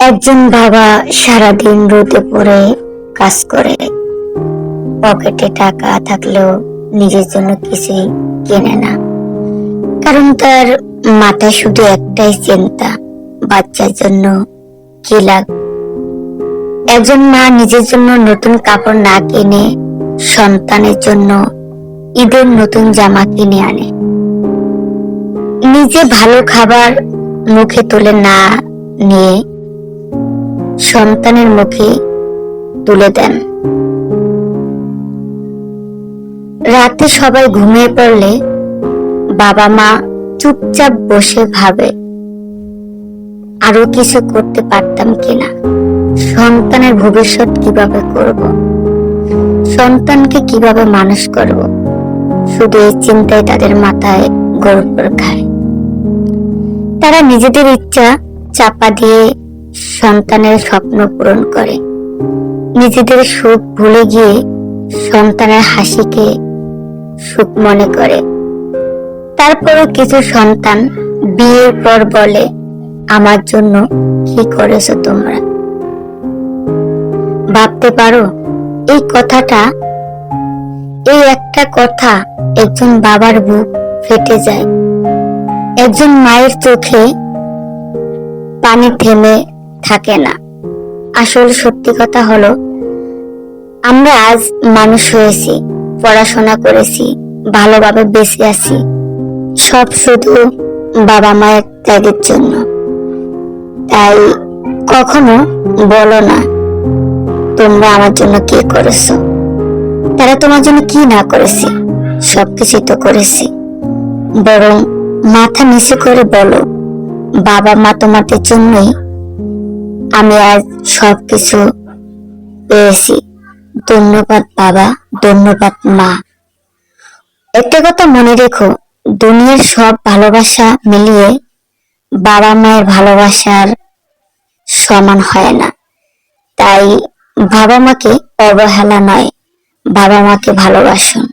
একজন বাবা সারাদিন রোদে পড়ে কাজ করে, পকেটে টাকা থাকলেও নিজের জন্য কিছুই কেনে না। কারণ তার মাথায় শুধু একটাই চিন্তা, বাচ্চার জন্য কি লাগবে। একজন মা নিজের জন্য নতুন কাপড় না কিনে সন্তানের জন্য ঈদের নতুন জামা কিনে আনে। নিজে ভালো খাবার মুখে তুলে না নিয়ে সন্তানের মুখে তুলে দেন। রাতে সবাই ঘুমিয়ে পড়লে বাবা মা চুপচাপ বসে ভাবে, আরো কিছু করতে পারতাম কিনা, সন্তানের ভবিষ্যৎ কিভাবে করব, সন্তানকে কিভাবে মানুষ করব। শুধু এই চিন্তায় তাদের মাথায় গড়পড় খায়। তারা নিজেদের ইচ্ছা চাপা দিয়ে সন্তানের স্বপ্ন পূরণ করে, নিজেদের সুখ ভুলে গিয়ে সন্তানের হাসিকে সুখ মনে করে। তারপরও কিছু সন্তান বিয়ের পর বলে, আমার জন্য কি করেছো তোমরা। ভাবতে পারো এই কথাটা, এই একটা কথা একজন বাবার বুক ফেটে যায়। একজন মায়ের চোখে পানি থেমে থাকে না। আসল সত্যি কথা হলো, আমরা আজ মানুষ হয়েছি, পড়াশোনা করেছি, ভালোভাবে বেঁচে আছি, সব শুধু বাবা মায়ের ত্যাগের জন্য। তাই কখনো বলো না তোমরা আমার জন্য কি করেছো। তারা তোমার জন্য কি না করেছে, সবকিছু তো করেছে। বরং মাথা নিচু করে বলো, বাবা মা তোমাদের জন্যই আমি আজ সবকিছু পেয়েছি। ধন্যবাদ বাবা, ধন্যবাদ মা। একটা কথা মনে রেখো, দুনিয়ার সব ভালোবাসা মিলিয়ে বাবা মায়ের ভালোবাসার সমান হয় না। তাই বাবা মাকে অবহেলা নয়, বাবা মাকে ভালোবাসুন।